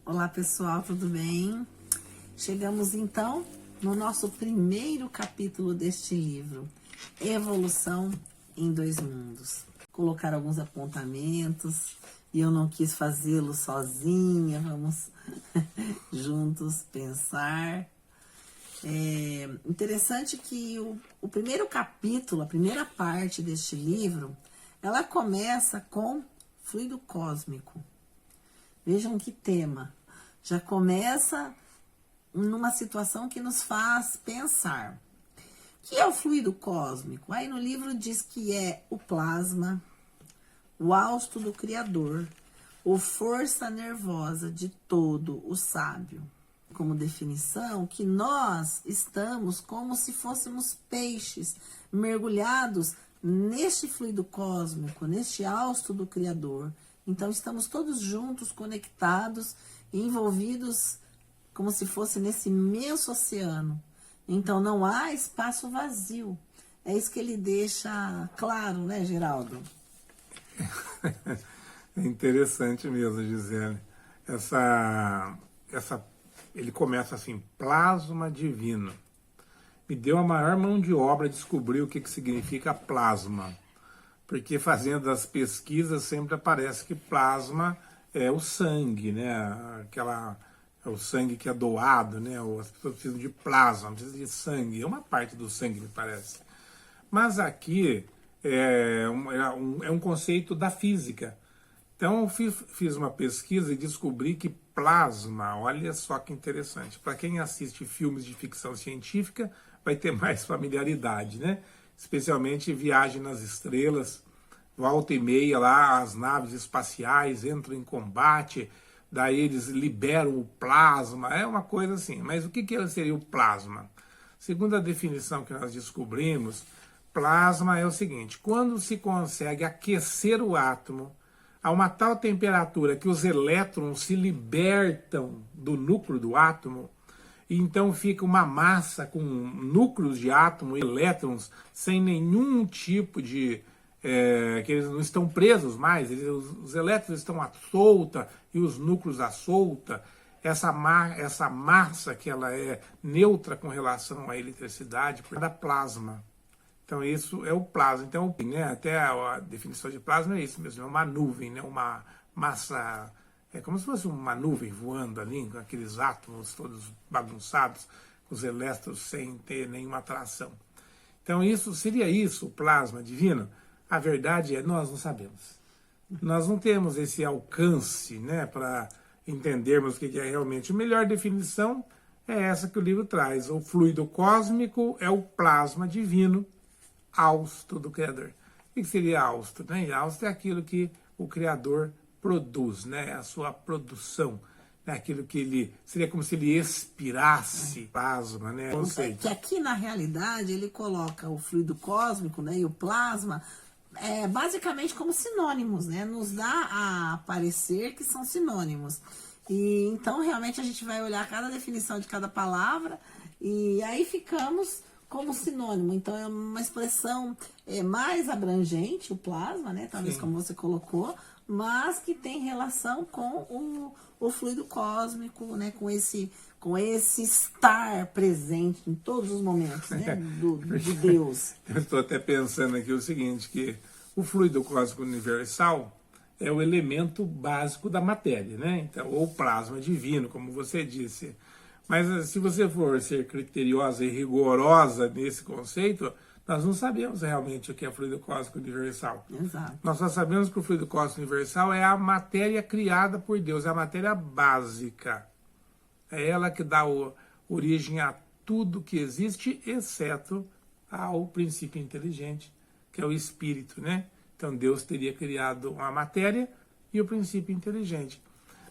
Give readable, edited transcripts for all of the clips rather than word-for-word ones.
Olá pessoal, tudo bem? Chegamos então no nosso primeiro capítulo deste livro, Evolução em Dois Mundos. Colocar alguns apontamentos e eu não quis fazê-lo sozinha, vamos juntos pensar. É interessante que o primeiro capítulo, a primeira parte deste livro, ela começa com fluido cósmico. Vejam que tema. Já começa numa situação que nos faz pensar. O que é o fluido cósmico? Aí no livro diz que é o plasma, o hausto do Criador, ou força nervosa de todo o sábio. Como definição, que nós estamos como se fôssemos peixes mergulhados neste fluido cósmico, neste hausto do Criador. Então, estamos todos juntos, conectados, envolvidos como se fosse nesse imenso oceano. Então, não há espaço vazio. É isso que ele deixa claro, né, Geraldo? É interessante mesmo, Gisele. Ele começa assim, plasma divino. Me deu a maior mão de obra descobrir o que significa plasma. Porque fazendo as pesquisas sempre aparece que plasma é o sangue, né? É o sangue que é doado, né? As pessoas precisam de plasma, precisam de sangue. É uma parte do sangue, me parece. Mas aqui é um conceito da física. Então eu fiz uma pesquisa e descobri que plasma, olha só que interessante. Para quem assiste filmes de ficção científica, vai ter mais familiaridade, né? Especialmente Viagem nas Estrelas, volta e meia lá, as naves espaciais entram em combate, daí eles liberam o plasma, é uma coisa assim. Mas o que seria o plasma? Segundo a definição que nós descobrimos, plasma é o seguinte: quando se consegue aquecer o átomo a uma tal temperatura que os elétrons se libertam do núcleo do átomo, e então fica uma massa com núcleos de átomo e elétrons sem nenhum tipo de... que eles não estão presos mais, os elétrons estão à solta e os núcleos à solta. Essa massa que ela é neutra com relação à eletricidade, é da plasma. Então isso é o plasma. Então, né, até a definição de plasma é isso mesmo, é uma nuvem, né, uma massa... É como se fosse uma nuvem voando ali, com aqueles átomos todos bagunçados, com os elétrons sem ter nenhuma atração. Então seria isso, o plasma divino? A verdade é, nós não sabemos. Nós não temos esse alcance, né, para entendermos o que é realmente. A melhor definição é essa que o livro traz. O fluido cósmico é o plasma divino, hausto do Criador. O que seria hausto? Né? Hausto é aquilo que o Criador produz, né? A sua produção, né? Aquilo que ele... Seria como se ele expirasse plasma, né? Que aqui, na realidade, ele coloca o fluido cósmico, né, e o plasma basicamente como sinônimos, né? Nos dá a parecer que são sinônimos. E então, realmente, a gente vai olhar cada definição de cada palavra e aí ficamos como sinônimo. Então, é uma expressão mais abrangente, o plasma, né? Talvez Sim. Como você colocou, mas que tem relação com o fluido cósmico, né? Com esse estar presente em todos os momentos, né? de Deus. Eu estou até pensando aqui o seguinte, que o fluido cósmico universal é o elemento básico da matéria, né? Então, ou plasma divino, como você disse. Mas se você for ser criteriosa e rigorosa nesse conceito, nós não sabemos realmente o que é fluido cósmico universal. Exato. Nós só sabemos que o fluido cósmico universal é a matéria criada por Deus, é a matéria básica. É ela que dá origem a tudo que existe, exceto ao princípio inteligente, que é o espírito, né? Então Deus teria criado a matéria e o princípio inteligente.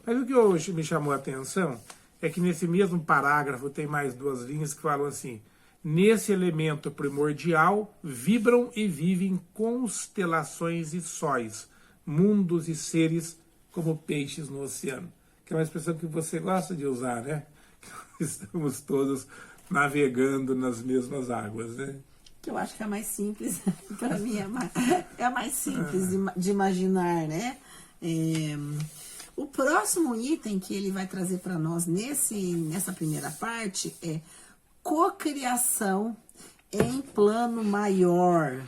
Mas o que hoje me chamou a atenção é que nesse mesmo parágrafo tem mais duas linhas que falam assim: nesse elemento primordial vibram e vivem constelações e sóis, mundos e seres como peixes no oceano. Que é uma expressão que você gosta de usar, né? Estamos todos navegando nas mesmas águas, né? Que eu acho que é mais simples, para mim é mais simples de imaginar, né? O próximo item que ele vai trazer para nós nessa primeira parte é cocriação em plano maior.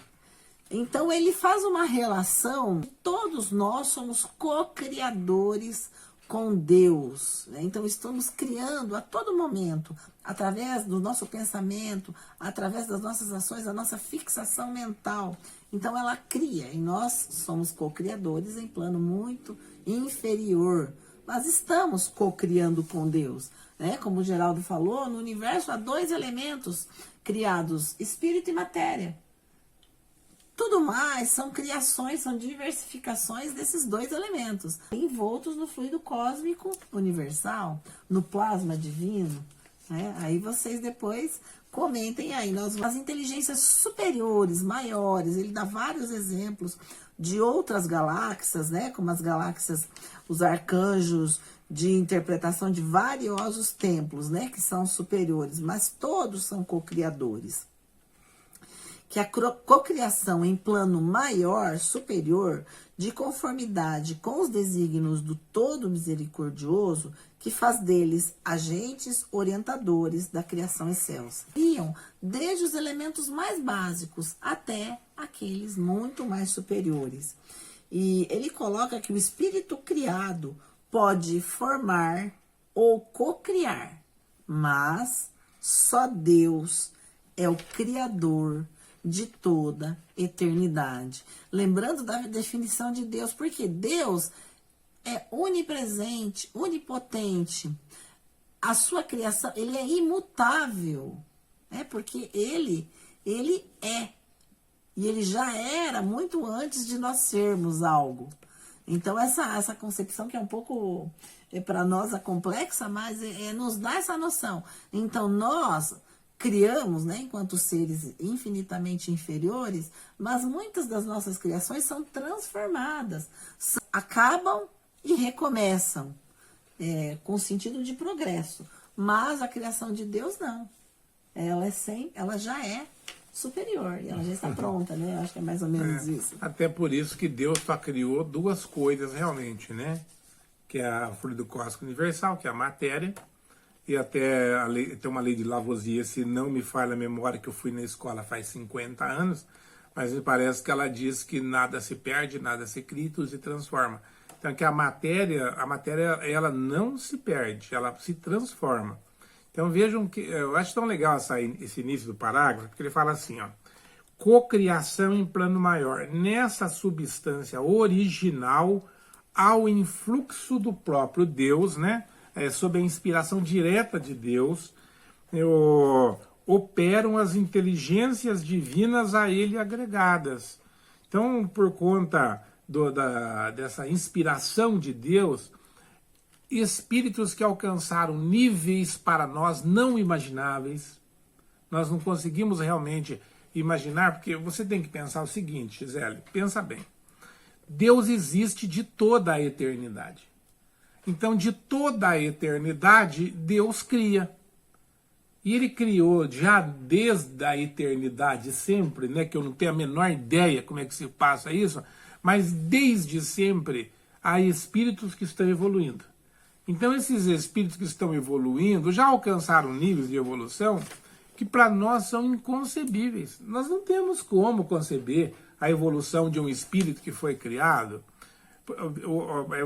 Então, ele faz uma relação, todos nós somos co-criadores com Deus, né? Então, estamos criando a todo momento, através do nosso pensamento, através das nossas ações, a nossa fixação mental. Então, ela cria, e nós somos co-criadores em plano muito inferior. Mas estamos co-criando com Deus, né? Como o Geraldo falou, no universo há 2 elementos criados, espírito e matéria. Tudo mais são criações, são diversificações desses 2 elementos, envoltos no fluido cósmico universal, no plasma divino, né? Aí vocês depois comentem aí. As inteligências superiores, maiores, ele dá vários exemplos de outras galáxias, né? Como as galáxias, os arcanjos, de interpretação de valiosos templos, né? Que são superiores, mas todos são co-criadores. Que a cocriação em plano maior, superior, de conformidade com os desígnios do Todo Misericordioso, que faz deles agentes orientadores da criação excelsa. Criam desde os elementos mais básicos até aqueles muito mais superiores. E ele coloca que o espírito criado pode formar ou cocriar, mas só Deus é o criador de toda eternidade. Lembrando da definição de Deus, porque Deus é onipresente, onipotente. A sua criação, ele é imutável, né? Porque ele é. E ele já era muito antes de nós sermos algo. Então, essa concepção que é um pouco, para nós, é complexa, mas nos dá essa noção. Então, nós criamos, né, enquanto seres infinitamente inferiores, mas muitas das nossas criações são transformadas, acabam e recomeçam, com sentido de progresso. Mas a criação de Deus não. Ela já é superior, e ela já está pronta, né? Eu acho que é mais ou menos isso. Até por isso que Deus só criou 2 coisas realmente, né? Que é o fluido cósmico universal, que é a matéria, e até tem uma lei de Lavoisier, se não me falha a memória, que eu fui na escola faz 50 anos, mas me parece que ela diz que nada se perde, nada se cria, tudo se transforma. Então, que a matéria ela não se perde, ela se transforma. Então, vejam que, eu acho tão legal esse início do parágrafo, porque ele fala assim, ó, cocriação em plano maior, nessa substância original, ao influxo do próprio Deus, né? Sob a inspiração direta de Deus, operam as inteligências divinas a ele agregadas. Então, por conta dessa inspiração de Deus, espíritos que alcançaram níveis para nós não imagináveis, nós não conseguimos realmente imaginar, porque você tem que pensar o seguinte, Gisele, pensa bem, Deus existe de toda a eternidade. Então, de toda a eternidade, Deus cria. E ele criou já desde a eternidade sempre, né, que eu não tenho a menor ideia como é que se passa isso, mas desde sempre há espíritos que estão evoluindo. Então, esses espíritos que estão evoluindo já alcançaram níveis de evolução que para nós são inconcebíveis. Nós não temos como conceber a evolução de um espírito que foi criado.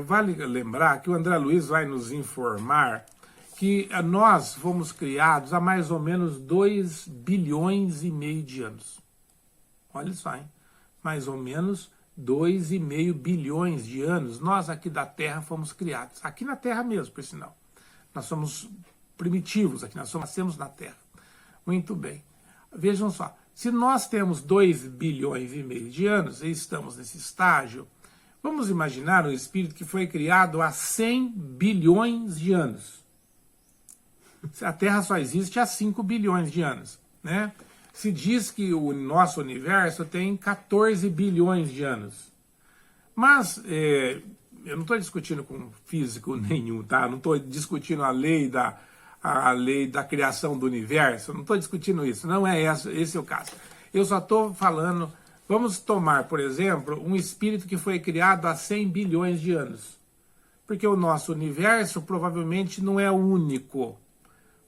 Vale lembrar que o André Luiz vai nos informar que nós fomos criados há mais ou menos 2,5 bilhões de anos. Olha só, hein? Mais ou menos 2,5 bilhões de anos, nós aqui da Terra fomos criados. Aqui na Terra mesmo, por sinal. Nós somos primitivos aqui, nós nascemos na Terra. Muito bem. Vejam só, se nós temos 2,5 bilhões de anos e estamos nesse estágio, vamos imaginar um espírito que foi criado há 100 bilhões de anos. A Terra só existe há 5 bilhões de anos, né? Se diz que o nosso universo tem 14 bilhões de anos. Mas eu não estou discutindo com físico nenhum, tá? Não estou discutindo a lei da criação do universo, não estou discutindo isso, não é esse é o caso. Eu só estou falando, vamos tomar, por exemplo, um espírito que foi criado há 100 bilhões de anos. Porque o nosso universo provavelmente não é único.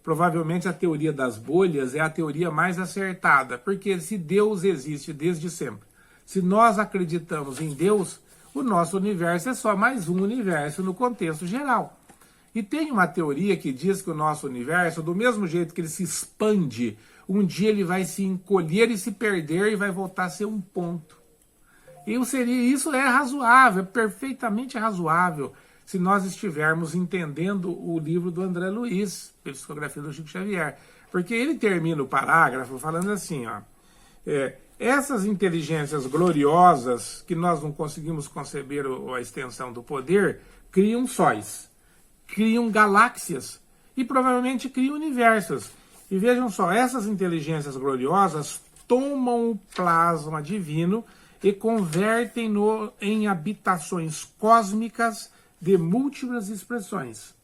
Provavelmente a teoria das bolhas é a teoria mais acertada, porque se Deus existe desde sempre, se nós acreditamos em Deus, o nosso universo é só mais um universo no contexto geral. E tem uma teoria que diz que o nosso universo, do mesmo jeito que ele se expande, um dia ele vai se encolher e se perder e vai voltar a ser um ponto. Isso é razoável, é perfeitamente razoável, se nós estivermos entendendo o livro do André Luiz, Psicografia do Chico Xavier. Porque ele termina o parágrafo falando assim, ó, essas inteligências gloriosas, que nós não conseguimos conceber a extensão do poder, criam sóis, criam galáxias e provavelmente criam universos. E vejam só, essas inteligências gloriosas tomam o plasma divino e convertem-no em habitações cósmicas de múltiplas expressões,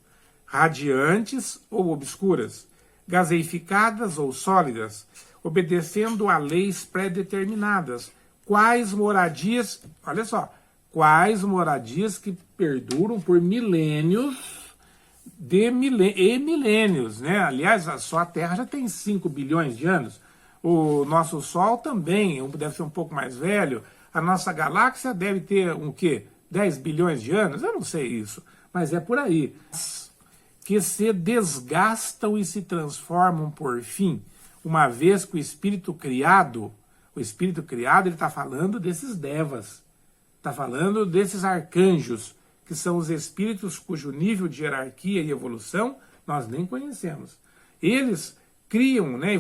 radiantes ou obscuras, gaseificadas ou sólidas, obedecendo a leis pré-determinadas, quais moradias, olha só, quais moradias que perduram por milênios e milênios, né? Aliás, só a Terra já tem 5 bilhões de anos, o nosso Sol também deve ser um pouco mais velho, a nossa galáxia deve ter um quê? 10 bilhões de anos? Eu não sei isso, mas é por aí. Que se desgastam e se transformam por fim, uma vez que o espírito criado ele está falando desses devas, está falando desses arcanjos, que são os espíritos cujo nível de hierarquia e evolução nós nem conhecemos. Eles criam, né?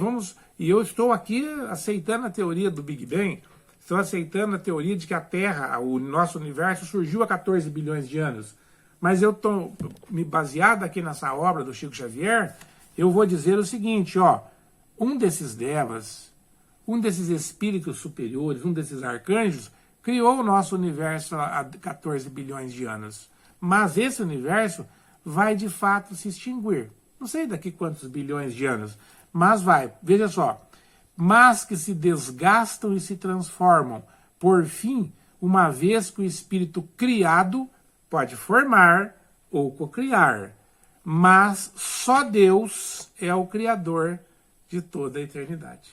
E eu estou aqui aceitando a teoria do Big Bang, estou aceitando a teoria de que a Terra, o nosso universo, surgiu há 14 bilhões de anos. Mas eu estou me baseado aqui nessa obra do Chico Xavier, eu vou dizer o seguinte, ó, um desses devas, um desses espíritos superiores, um desses arcanjos, criou o nosso universo há 14 bilhões de anos. Mas esse universo vai de fato se extinguir. Não sei daqui quantos bilhões de anos, mas vai. Veja só. Mas que se desgastam e se transformam, por fim, uma vez que o espírito criado pode formar ou cocriar, mas só Deus é o criador de toda a eternidade.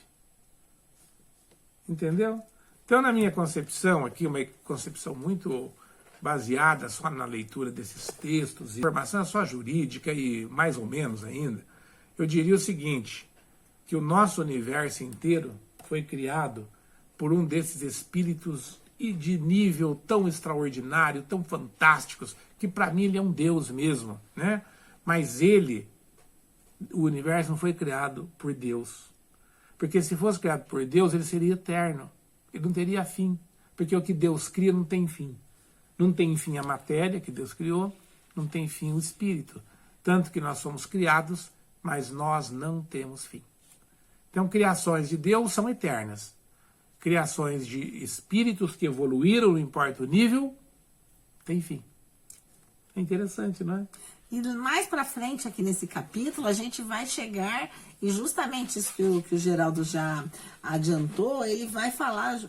Entendeu? Então, na minha concepção aqui, uma concepção muito baseada só na leitura desses textos, informação só jurídica e mais ou menos ainda, eu diria o seguinte, que o nosso universo inteiro foi criado por um desses espíritos e de nível tão extraordinário, tão fantásticos, que para mim ele é um Deus mesmo, né? Mas o universo não foi criado por Deus. Porque se fosse criado por Deus, ele seria eterno. Ele não teria fim. Porque o que Deus cria não tem fim. Não tem fim a matéria que Deus criou, não tem fim o espírito. Tanto que nós somos criados, mas nós não temos fim. Então, criações de Deus são eternas. Criações de espíritos que evoluíram, não importa o nível, tem fim. É interessante, não é? E mais para frente aqui nesse capítulo, a gente vai chegar, e justamente isso que o Geraldo já adiantou, ele vai falar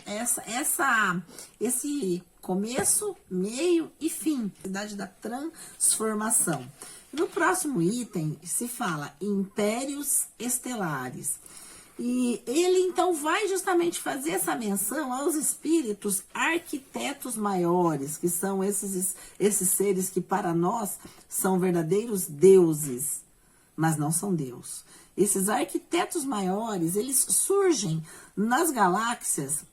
esse começo, meio e fim, a idade da transformação. No próximo item se fala impérios estelares. E ele, então, vai justamente fazer essa menção aos espíritos arquitetos maiores, que são esses seres que, para nós, são verdadeiros deuses, mas não são Deus. Esses arquitetos maiores, eles surgem nas galáxias,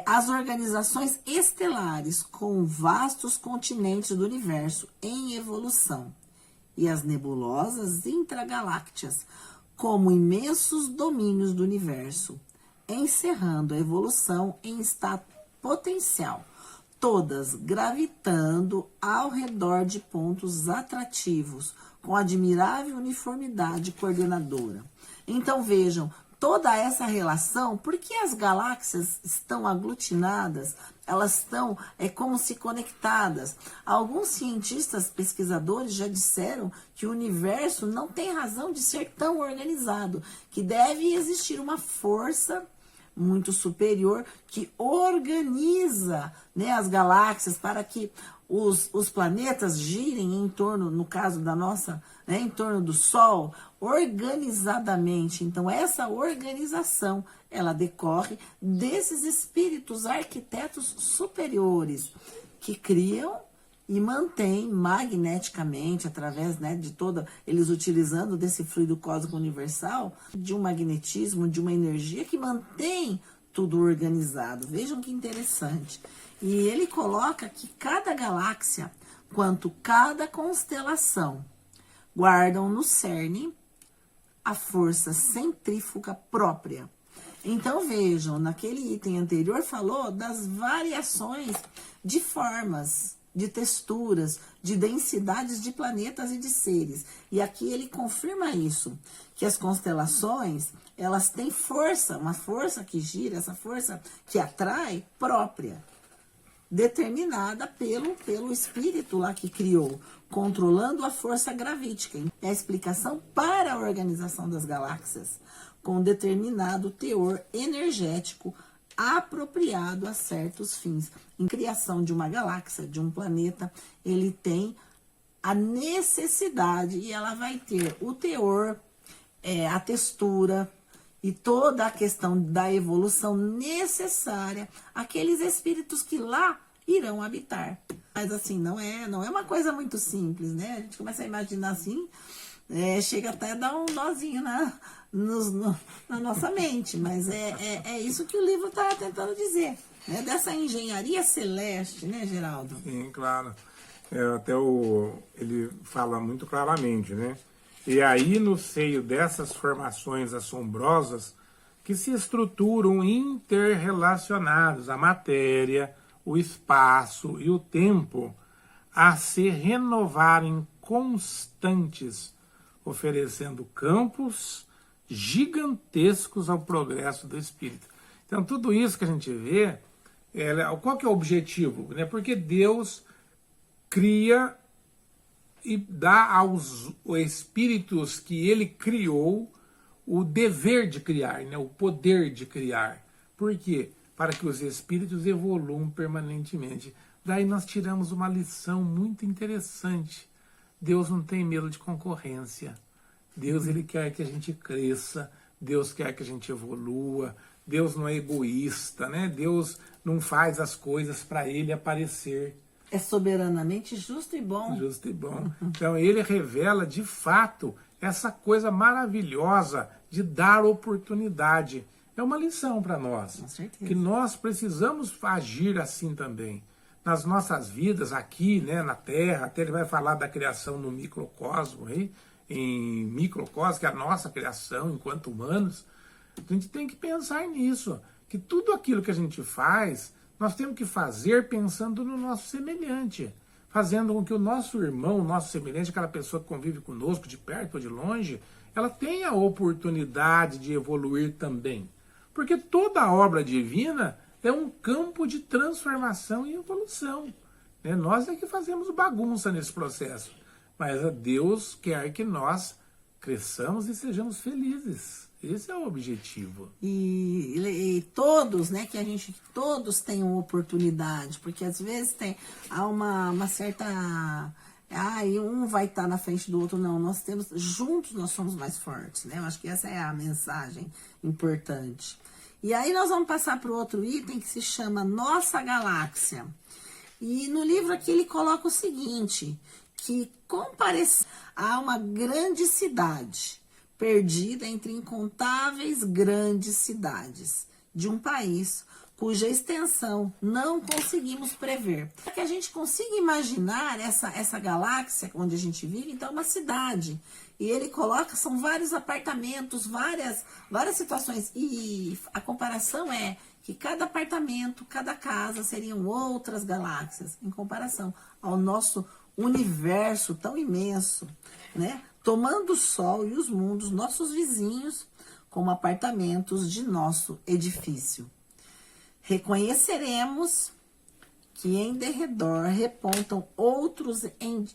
as organizações estelares, com vastos continentes do universo em evolução, e as nebulosas intragalácteas, como imensos domínios do universo, encerrando a evolução em estado potencial, todas gravitando ao redor de pontos atrativos, com admirável uniformidade coordenadora. Então vejam, toda essa relação, porque as galáxias estão aglutinadas, elas estão como se conectadas. Alguns cientistas pesquisadores já disseram que o universo não tem razão de ser tão organizado, que deve existir uma força muito superior que organiza, né, as galáxias para que os planetas girem em torno, no caso da nossa, né, em torno do Sol, organizadamente. Então, essa organização, ela decorre desses espíritos arquitetos superiores, que criam e mantêm magneticamente, através, né, de toda, eles utilizando desse fluido cósmico universal, de um magnetismo, de uma energia que mantém tudo organizado. Vejam que interessante. E ele coloca que cada galáxia, quanto cada constelação, guardam no cerne a força centrífuga própria. Então vejam, naquele item anterior falou das variações de formas, de texturas, de densidades de planetas e de seres. E aqui ele confirma isso, que as constelações, elas têm força, uma força que gira, essa força que atrai própria, determinada pelo espírito lá que criou, controlando a força gravítica. É a explicação para a organização das galáxias, com determinado teor energético apropriado a certos fins. Em criação de uma galáxia, de um planeta, ele tem a necessidade, e ela vai ter o teor, a textura e toda a questão da evolução necessária àqueles espíritos que lá irão habitar. Mas assim, não é uma coisa muito simples, né? A gente começa a imaginar assim, chega até a dar um nozinho na nossa mente, mas é isso que o livro está tentando dizer, né? Dessa engenharia celeste, né, Geraldo? Sim, claro. Ele fala muito claramente, né? E aí, no seio dessas formações assombrosas, que se estruturam interrelacionados, a matéria, o espaço e o tempo, a se renovarem constantes, oferecendo campos gigantescos ao progresso do espírito. Então, tudo isso que a gente vê, qual que é o objetivo? Né? Porque Deus cria e dá aos espíritos que ele criou o dever de criar, né? O poder de criar. Por quê? Para que os espíritos evoluam permanentemente. Daí nós tiramos uma lição muito interessante. Deus não tem medo de concorrência. Deus, ele quer que a gente cresça. Deus quer que a gente evolua. Deus não é egoísta, né? Deus não faz as coisas para ele aparecer. É soberanamente justo e bom. Justo e bom. Então ele revela de fato essa coisa maravilhosa de dar oportunidade. É uma lição para nós. Com certeza. Que nós precisamos agir assim também. Nas nossas vidas aqui, né, na Terra, até ele vai falar da criação no microcosmo, em microcosmo, que é a nossa criação enquanto humanos. A gente tem que pensar nisso, que tudo aquilo que a gente faz, nós temos que fazer pensando no nosso semelhante, fazendo com que o nosso irmão, o nosso semelhante, aquela pessoa que convive conosco, de perto ou de longe, ela tenha a oportunidade de evoluir também. Porque toda a obra divina é um campo de transformação e evolução. Né? Nós é que fazemos bagunça nesse processo, mas Deus quer que nós cresçamos e sejamos felizes. Esse é o objetivo. E todos, né, todos tenham oportunidade, porque às vezes há uma certa... e um vai estar na frente do outro. Não, juntos nós somos mais fortes, né? Eu acho que essa é a mensagem importante. E aí nós vamos passar para o outro item que se chama Nossa Galáxia. E no livro aqui ele coloca o seguinte, que há uma grande cidade perdida entre incontáveis grandes cidades de um país cuja extensão não conseguimos prever. Para que a gente consiga imaginar essa galáxia onde a gente vive, então é uma cidade. E ele coloca, são vários apartamentos, várias situações. E a comparação é que cada apartamento, cada casa seriam outras galáxias, em comparação ao nosso universo tão imenso, né? Tomando o Sol e os mundos, nossos vizinhos, como apartamentos de nosso edifício. Reconheceremos que em derredor repontam outros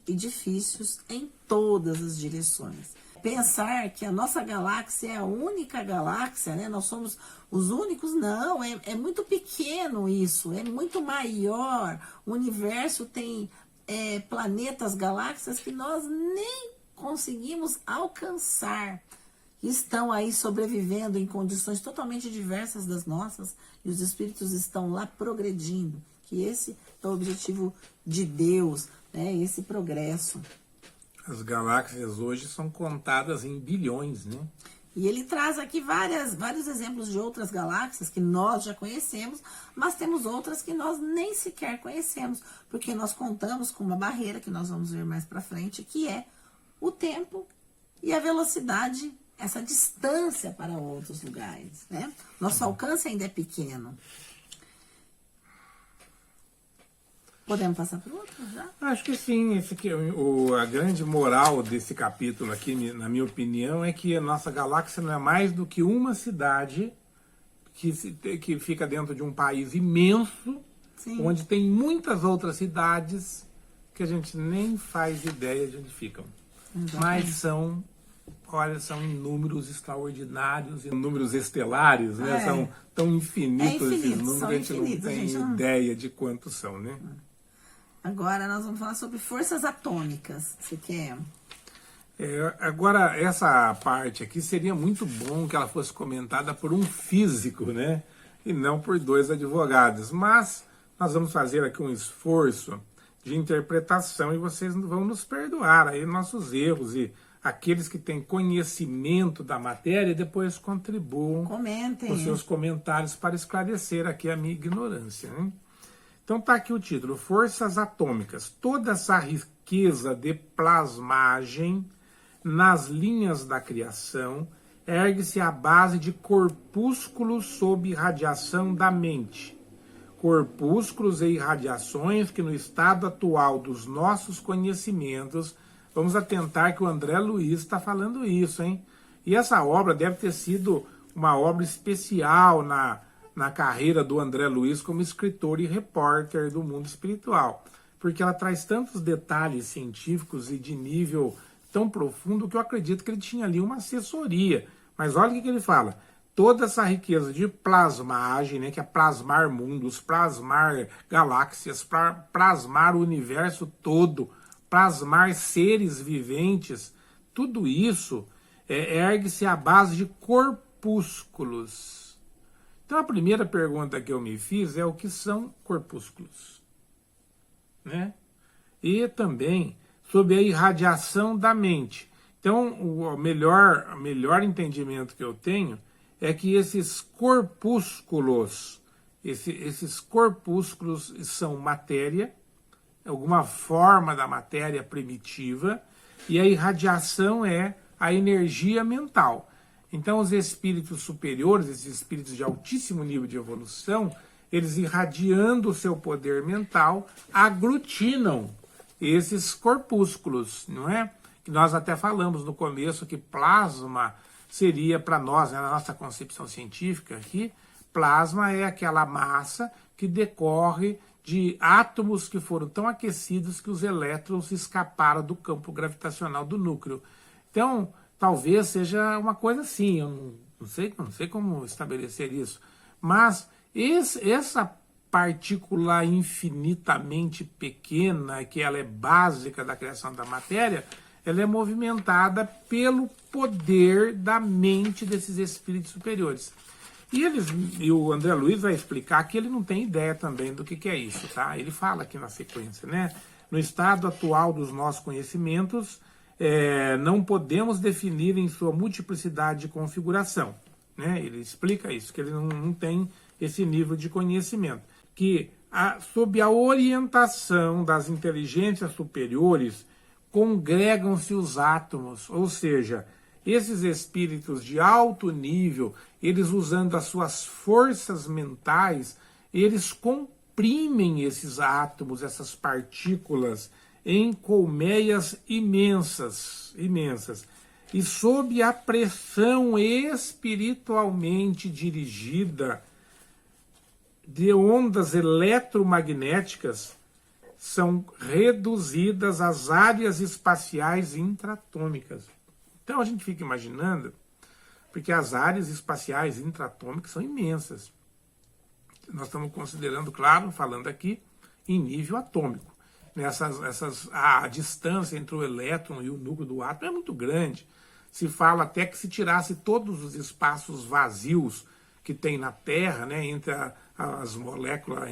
edifícios em todas as direções. pensar que a nossa galáxia é a única galáxia, né? Nós somos os únicos, não, é muito pequeno isso, é muito maior. O universo tem planetas, galáxias que nós nem conseguimos alcançar. Estão aí sobrevivendo em condições totalmente diversas das nossas, e os espíritos estão lá progredindo, que esse é o objetivo de Deus, né? Esse progresso. As galáxias hoje são contadas em bilhões, né? E ele traz aqui vários exemplos de outras galáxias que nós já conhecemos, mas temos outras que nós nem sequer conhecemos, porque nós contamos com uma barreira que nós vamos ver mais para frente, que é o tempo e a velocidade, essa distância para outros lugares, né? Nosso alcance ainda é pequeno. Podemos passar para o outro já? Acho que sim. Esse aqui, a grande moral desse capítulo aqui, na minha opinião, é que a nossa galáxia não é mais do que uma cidade que fica dentro de um país imenso, sim, onde tem muitas outras cidades que a gente nem faz ideia de onde ficam. Exatamente. Mas são em números extraordinários, em números estelares, né? São tão infinitos esses números, a gente não tem ideia de quantos são, né? Agora nós vamos falar sobre forças atômicas. Você quer? Agora, essa parte aqui seria muito bom que ela fosse comentada por um físico, né? E não por dois advogados. Mas nós vamos fazer aqui um esforço de interpretação e vocês vão nos perdoar aí nossos erros, e aqueles que têm conhecimento da matéria depois contribuam com seus comentários para esclarecer aqui a minha ignorância, né? Então está aqui o título: Forças Atômicas. Toda essa riqueza de plasmagem nas linhas da criação ergue-se à base de corpúsculos sob radiação da mente. Corpúsculos e irradiações que no estado atual dos nossos conhecimentos, vamos atentar que o André Luiz está falando isso, hein? E essa obra deve ter sido uma obra especial na carreira do André Luiz como escritor e repórter do mundo espiritual, porque ela traz tantos detalhes científicos e de nível tão profundo que eu acredito que ele tinha ali uma assessoria. Mas olha o que ele fala: toda essa riqueza de plasmagem, né, que é plasmar mundos, plasmar galáxias, plasmar o universo todo, plasmar seres viventes, tudo isso ergue-se à base de corpúsculos. Então a primeira pergunta que eu me fiz é: o que são corpúsculos? Né? E também sobre a irradiação da mente. Então o melhor entendimento que eu tenho é que esses corpúsculos são matéria, alguma forma da matéria primitiva, e a irradiação é a energia mental. Então os espíritos superiores, esses espíritos de altíssimo nível de evolução, eles irradiando o seu poder mental, aglutinam esses corpúsculos, não é? Que nós até falamos no começo que plasma seria para nós, né, na nossa concepção científica aqui, plasma é aquela massa que decorre de átomos que foram tão aquecidos que os elétrons escaparam do campo gravitacional do núcleo. Então, talvez seja uma coisa assim, eu não sei como estabelecer isso, mas essa partícula infinitamente pequena, que ela é básica da criação da matéria, ela é movimentada pelo poder da mente desses espíritos superiores. E o André Luiz vai explicar que ele não tem ideia também do que é isso, tá? Ele fala aqui na sequência, né? No estado atual dos nossos conhecimentos, não podemos definir em sua multiplicidade de configuração, né? Ele explica isso, que ele não tem esse nível de conhecimento. Que, sob a orientação das inteligências superiores, congregam-se os átomos, ou seja, esses espíritos de alto nível, eles usando as suas forças mentais, eles comprimem esses átomos, essas partículas, em colmeias imensas, e sob a pressão espiritualmente dirigida de ondas eletromagnéticas, são reduzidas às áreas espaciais intratômicas. Então a gente fica imaginando, porque as áreas espaciais intratômicas são imensas. Nós estamos considerando, claro, falando aqui, em nível atômico. A distância entre o elétron e o núcleo do átomo é muito grande. Se fala até que se tirasse todos os espaços vazios que tem na Terra, né, entre as moléculas,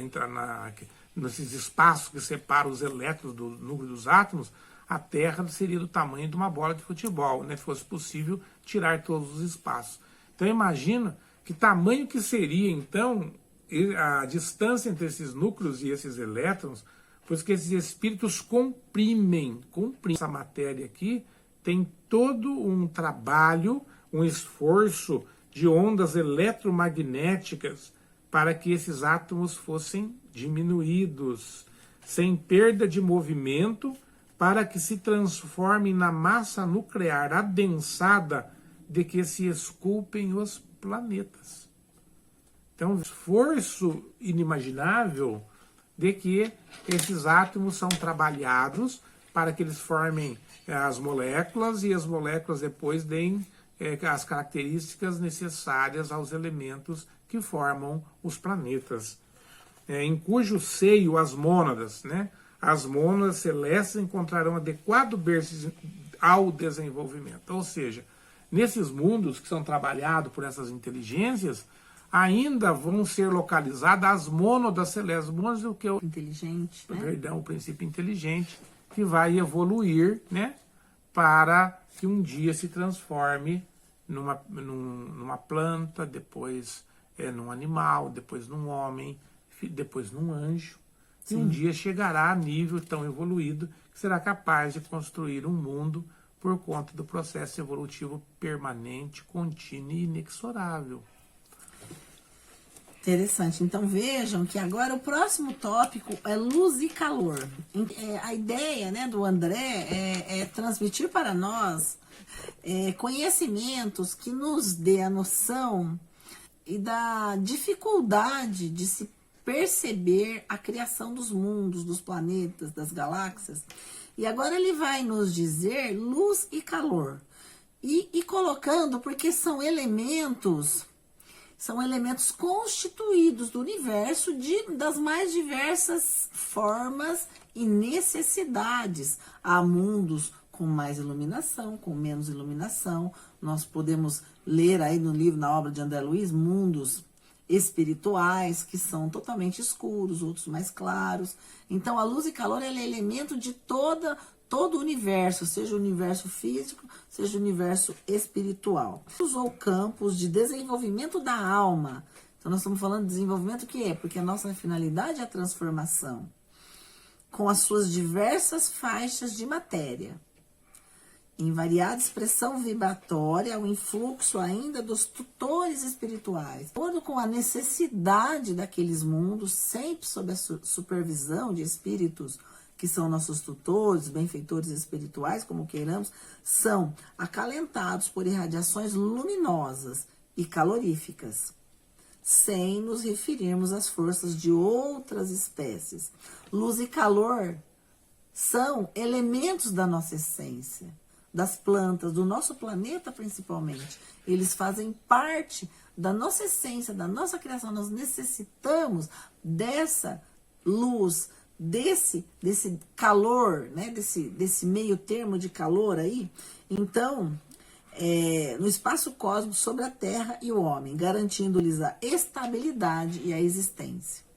nesses espaços que separam os elétrons do núcleo dos átomos, a Terra seria do tamanho de uma bola de futebol, né, se fosse possível tirar todos os espaços. Então imagina que tamanho que seria, então, a distância entre esses núcleos e esses elétrons, pois que esses espíritos comprimem essa matéria aqui, tem todo um trabalho, um esforço de ondas eletromagnéticas para que esses átomos fossem diminuídos, sem perda de movimento, para que se transformem na massa nuclear adensada de que se esculpem os planetas. Então, um esforço inimaginável de que esses átomos são trabalhados para que eles formem as moléculas e as moléculas depois deem as características necessárias aos elementos que formam os planetas. Em cujo seio as mônadas, né, as mônadas celestes encontrarão adequado berço ao desenvolvimento. Ou seja, nesses mundos que são trabalhados por essas inteligências, ainda vão ser localizadas as mônadas celestes. Mônadas é o que é o inteligente, né? Perdão, o princípio inteligente, que vai evoluir, né, para que um dia se transforme numa planta, depois num animal, depois num homem, depois num anjo. Sim. E um dia chegará a nível tão evoluído que será capaz de construir um mundo por conta do processo evolutivo permanente, contínuo e inexorável. Interessante. Então vejam que agora o próximo tópico é luz e calor. A ideia, né, do André é transmitir para nós conhecimentos que nos dê a noção e da dificuldade de se perceber a criação dos mundos, dos planetas, das galáxias. E agora ele vai nos dizer luz e calor. E colocando, porque são elementos constituídos do universo das mais diversas formas e necessidades. Há mundos com mais iluminação, com menos iluminação. Nós podemos ler aí no livro, na obra de André Luiz, mundos espirituais que são totalmente escuros, outros mais claros. Então a luz e calor é elemento de todo o universo, seja o universo físico, seja o universo espiritual. Usou campos de desenvolvimento da alma. Então nós estamos falando de desenvolvimento que é? Porque a nossa finalidade é a transformação, com as suas diversas faixas de matéria. Em variada expressão vibratória, o influxo ainda dos tutores espirituais, de acordo com a necessidade daqueles mundos, sempre sob a supervisão de espíritos que são nossos tutores, benfeitores espirituais, como queiramos, são acalentados por irradiações luminosas e caloríficas, sem nos referirmos às forças de outras espécies. Luz e calor são elementos da nossa essência, das plantas, do nosso planeta principalmente. Eles fazem parte da nossa essência, da nossa criação. Nós necessitamos dessa luz, desse calor, né? desse meio termo de calor aí. Então, no espaço cósmico sobre a Terra e o homem, garantindo-lhes a estabilidade e a existência.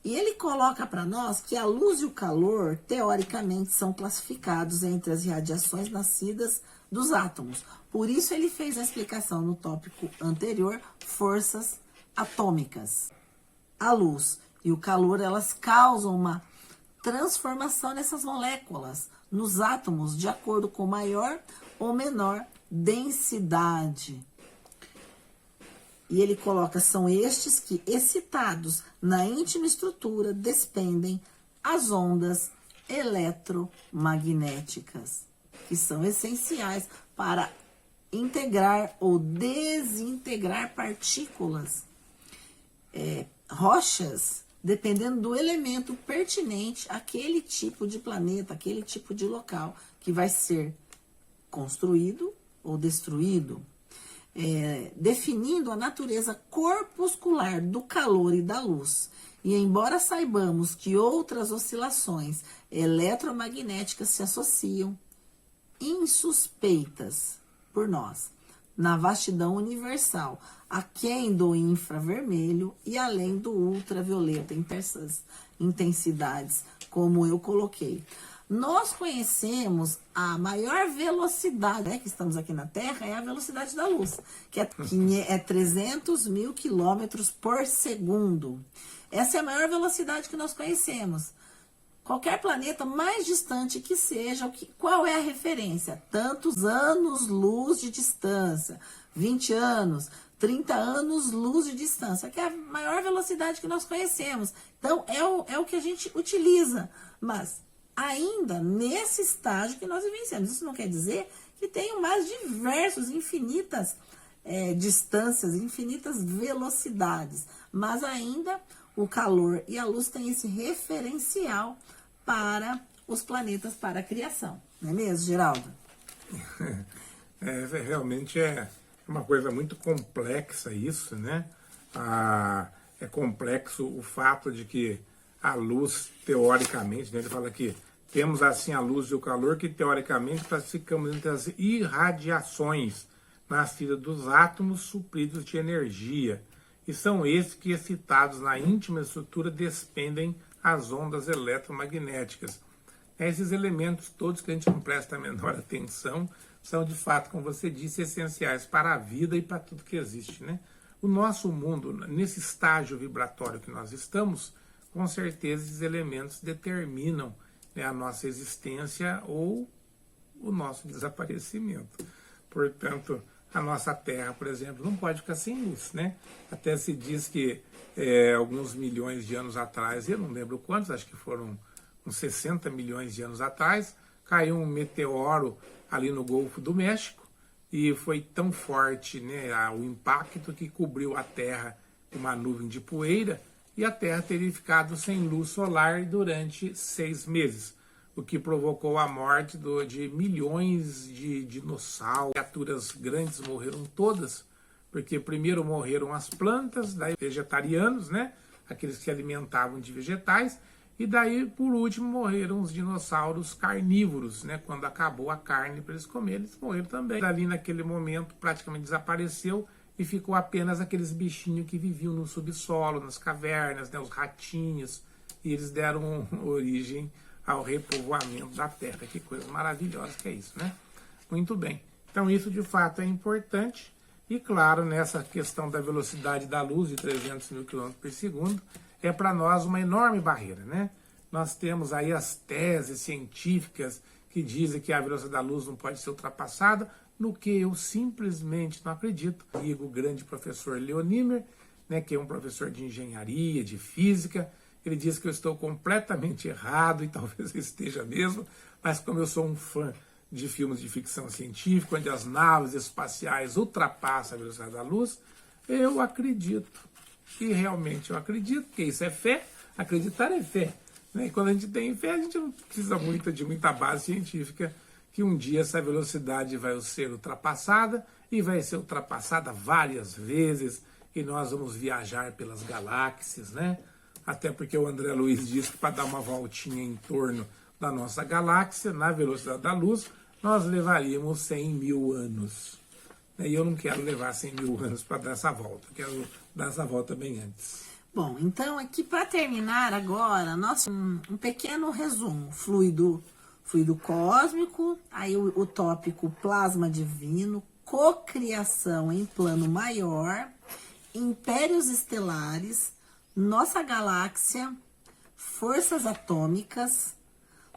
E ele coloca para nós que a luz e o calor, teoricamente, são classificados entre as radiações nascidas dos átomos. Por isso ele fez a explicação no tópico anterior, forças atômicas. A luz e o calor, elas causam uma transformação nessas moléculas, nos átomos, de acordo com maior ou menor densidade. E ele coloca, são estes que, excitados na íntima estrutura, despendem as ondas eletromagnéticas, que são essenciais para integrar ou desintegrar partículas, rochas, dependendo do elemento pertinente àquele tipo de planeta, aquele tipo de local que vai ser construído ou destruído, definindo a natureza corpuscular do calor e da luz. E embora saibamos que outras oscilações eletromagnéticas se associam, insuspeitas por nós, na vastidão universal, aquém do infravermelho e além do ultravioleta em diversas intensidades, como eu coloquei. Nós conhecemos a maior velocidade, que estamos aqui na Terra, é a velocidade da luz, que é 300 mil quilômetros por segundo. Essa é a maior velocidade que nós conhecemos. Qualquer planeta mais distante que seja, qual é a referência? Tantos anos-luz de distância, 20 anos, 30 anos-luz de distância, que é a maior velocidade que nós conhecemos. Então, é o que a gente utiliza, mas ainda nesse estágio que nós vivenciamos. Isso não quer dizer que tenham mais diversos, infinitas distâncias, infinitas velocidades, mas ainda o calor e a luz têm esse referencial para os planetas, para a criação. Não é mesmo, Geraldo? Realmente é uma coisa muito complexa isso, né? É complexo o fato de que a luz, teoricamente, né, ele fala que temos assim a luz e o calor, que teoricamente classificamos entre as irradiações nascidas dos átomos supridos de energia. E são esses que, excitados na íntima estrutura, despendem as ondas eletromagnéticas. Esses elementos todos que a gente não presta a menor atenção são, de fato, como você disse, essenciais para a vida e para tudo que existe, né? O nosso mundo, nesse estágio vibratório que nós estamos, com certeza esses elementos determinam, né, a nossa existência ou o nosso desaparecimento. Portanto, a nossa Terra, por exemplo, não pode ficar sem luz, né? Até se diz que alguns milhões de anos atrás, eu não lembro quantos, acho que foram uns 60 milhões de anos atrás, caiu um meteoro ali no Golfo do México e foi tão forte, né, o impacto que cobriu a Terra com uma nuvem de poeira e a Terra teria ficado sem luz solar durante 6 meses, o que provocou a morte de milhões de dinossauros. Criaturas grandes morreram todas, porque primeiro morreram as plantas, daí vegetarianos, né, aqueles que se alimentavam de vegetais, e daí, por último, morreram os dinossauros carnívoros, né, quando acabou a carne para eles comerem, eles morreram também. Ali naquele momento praticamente desapareceu e ficou apenas aqueles bichinhos que viviam no subsolo, nas cavernas, né, os ratinhos, e eles deram origem ao repovoamento da Terra. Que coisa maravilhosa que é isso, né? Muito bem. Então isso de fato é importante. E claro, nessa questão da velocidade da luz de 300 mil km por segundo, é para nós uma enorme barreira, né? Nós temos aí as teses científicas que dizem que a velocidade da luz não pode ser ultrapassada, no que eu simplesmente não acredito. Digo o grande professor Leonimer, né, que é um professor de engenharia, de física, ele diz que eu estou completamente errado, e talvez eu esteja mesmo, mas como eu sou um fã de filmes de ficção científica, onde as naves espaciais ultrapassam a velocidade da luz, eu acredito. E realmente eu acredito, porque isso é fé, acreditar é fé. Né? E quando a gente tem fé, a gente não precisa de muita base científica, que um dia essa velocidade vai ser ultrapassada, e vai ser ultrapassada várias vezes, e nós vamos viajar pelas galáxias, né? Até porque o André Luiz disse que para dar uma voltinha em torno da nossa galáxia, na velocidade da luz, nós levaríamos 100 mil anos. E eu não quero levar 100 mil anos para dar essa volta, eu quero dar essa volta bem antes. Bom, então aqui para terminar agora, um pequeno resumo. Fluido cósmico, aí o tópico plasma divino, cocriação em plano maior, impérios estelares, nossa galáxia, forças atômicas,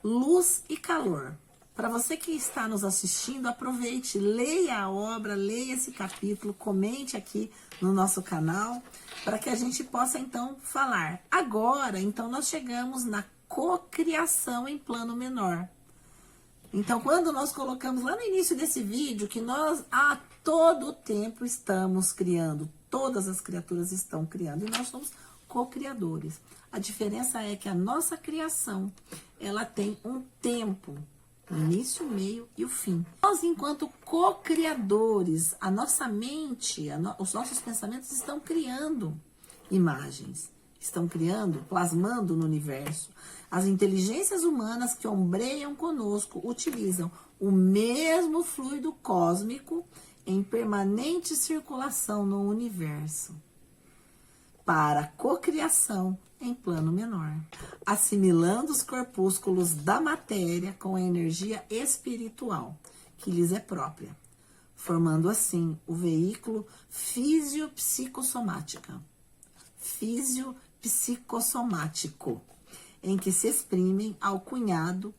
luz e calor. Para você que está nos assistindo, aproveite, leia a obra, leia esse capítulo, comente aqui no nosso canal, para que a gente possa então falar. Agora, então, nós chegamos na cocriação em plano menor. Então, quando nós colocamos lá no início desse vídeo que nós a todo tempo estamos criando, todas as criaturas estão criando, e nós somos co-criadores. A diferença é que a nossa criação, ela tem um tempo o início, o meio e o fim. Nós, enquanto co-criadores, a nossa mente, os nossos pensamentos estão criando imagens, estão criando, plasmando no universo. As inteligências humanas que ombreiam conosco utilizam o mesmo fluido cósmico em permanente circulação no universo para a cocriação em plano menor, assimilando os corpúsculos da matéria com a energia espiritual que lhes é própria, formando assim o veículo fisiopsicossomático, em que se exprimem ao cunhado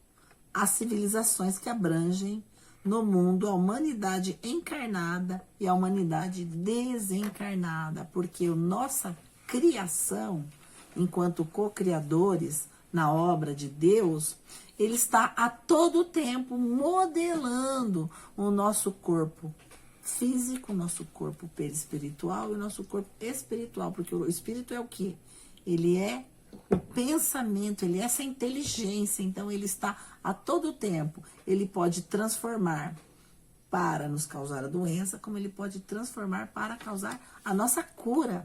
as civilizações que abrangem no mundo a humanidade encarnada e a humanidade desencarnada, porque a nossa criação, enquanto co-criadores na obra de Deus, ele está a todo tempo modelando o nosso corpo físico, o nosso corpo perispiritual e o nosso corpo espiritual, porque o espírito é o quê? Ele é o pensamento, ele é essa inteligência, então ele está a todo tempo, ele pode transformar para nos causar a doença, como ele pode transformar para causar a nossa cura.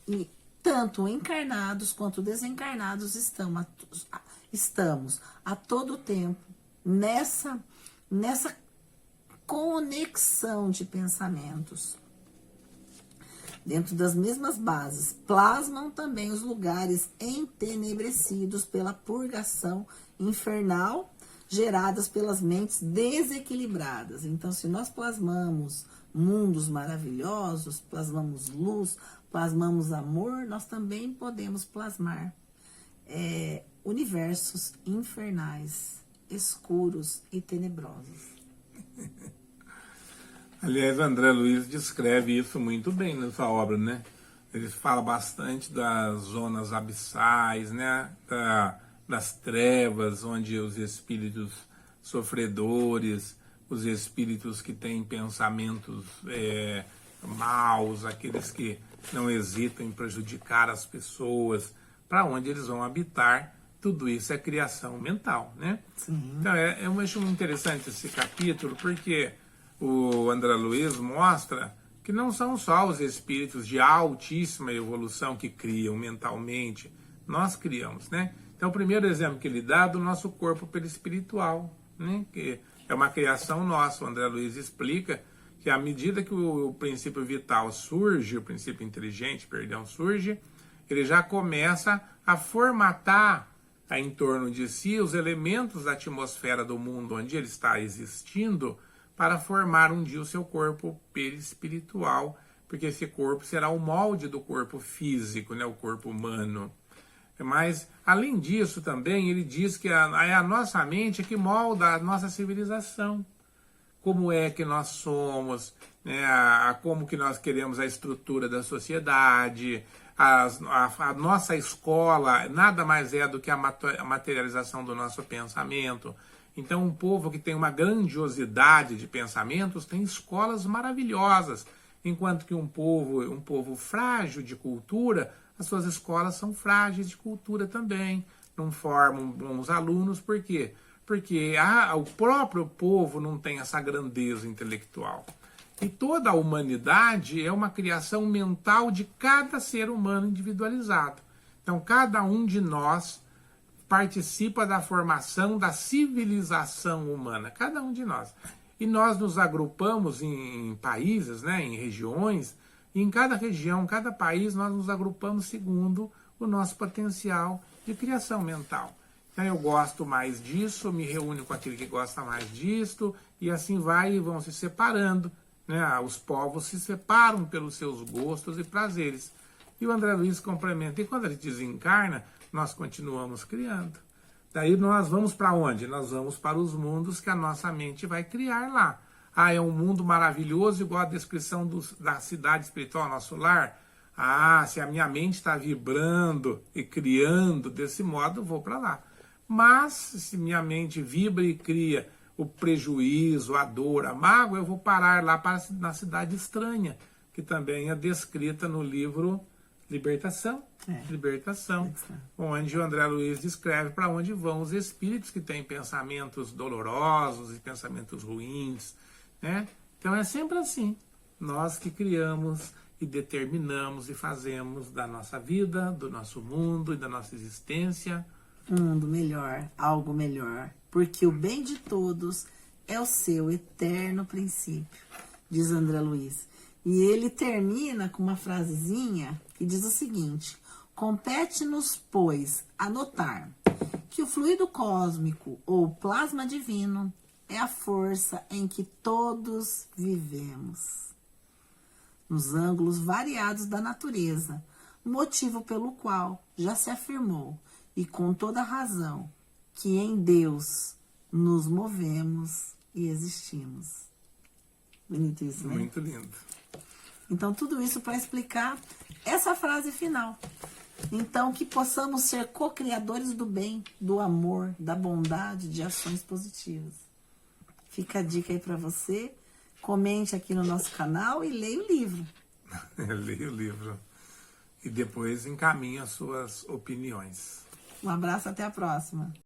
E tanto encarnados quanto desencarnados estamos a todo tempo nessa conexão de pensamentos. Dentro das mesmas bases, plasmam também os lugares entenebrecidos pela purgação infernal geradas pelas mentes desequilibradas. Então, se nós plasmamos mundos maravilhosos, plasmamos luz, plasmamos amor, nós também podemos plasmar universos infernais, escuros e tenebrosos. Aliás, André Luiz descreve isso muito bem na sua obra, né? Ele fala bastante das zonas abissais, né? Das trevas, onde os espíritos sofredores, os espíritos que têm pensamentos maus, aqueles que não hesitam em prejudicar as pessoas, para onde eles vão habitar, tudo isso é criação mental, né? Sim. Então, eu acho muito interessante esse capítulo, porque o André Luiz mostra que não são só os espíritos de altíssima evolução que criam mentalmente, nós criamos, né? Então, o primeiro exemplo que ele dá é do nosso corpo perispiritual, né? Que é uma criação nossa. O André Luiz explica que à medida que o princípio vital surge, o princípio inteligente, surge, ele já começa a formatar em torno de si os elementos da atmosfera do mundo onde ele está existindo, para formar um dia o seu corpo perispiritual, porque esse corpo será o molde do corpo físico, né, o corpo humano. Mas, além disso também, ele diz que é a nossa mente que molda a nossa civilização. Como é que nós somos, né, como que nós queremos a estrutura da sociedade, a nossa escola nada mais é do que a materialização do nosso pensamento. Então, um povo que tem uma grandiosidade de pensamentos tem escolas maravilhosas, enquanto que um povo frágil de cultura, as suas escolas são frágeis de cultura também, não formam bons alunos. Por quê? Porque o próprio povo não tem essa grandeza intelectual. E toda a humanidade é uma criação mental de cada ser humano individualizado. Então, cada um de nós participa da formação da civilização humana, cada um de nós. E nós nos agrupamos em países, né, em regiões, e em cada região, cada país, nós nos agrupamos segundo o nosso potencial de criação mental. Então eu gosto mais disso, me reúno com aquele que gosta mais disto, e assim vai e vão se separando, né? Os povos se separam pelos seus gostos e prazeres. E o André Luiz complementa, e quando ele desencarna, nós continuamos criando. Daí nós vamos para onde? Nós vamos para os mundos que a nossa mente vai criar lá. É um mundo maravilhoso, igual a descrição da cidade espiritual, nosso lar. Se a minha mente está vibrando e criando desse modo, eu vou para lá. Mas, se minha mente vibra e cria o prejuízo, a dor, a mágoa, eu vou parar lá na cidade estranha, que também é descrita no livro libertação. Libertação. Onde o André Luiz descreve para onde vão os espíritos que têm pensamentos dolorosos e pensamentos ruins, né? Então é sempre assim. Nós que criamos e determinamos e fazemos da nossa vida, do nosso mundo e da nossa existência um mundo melhor, algo melhor, porque o bem de todos é o seu eterno princípio, diz André Luiz. E ele termina com uma frasezinha que diz o seguinte: compete-nos, pois, anotar que o fluido cósmico ou plasma divino é a força em que todos vivemos, nos ângulos variados da natureza, motivo pelo qual já se afirmou, e com toda razão, que em Deus nos movemos e existimos. Bonito isso, né? Muito lindo. Então, tudo isso para explicar essa frase final. Então, que possamos ser co-criadores do bem, do amor, da bondade, de ações positivas. Fica a dica aí para você. Comente aqui no nosso canal e leia o livro. Leia o livro. E depois encaminhe as suas opiniões. Um abraço, até a próxima.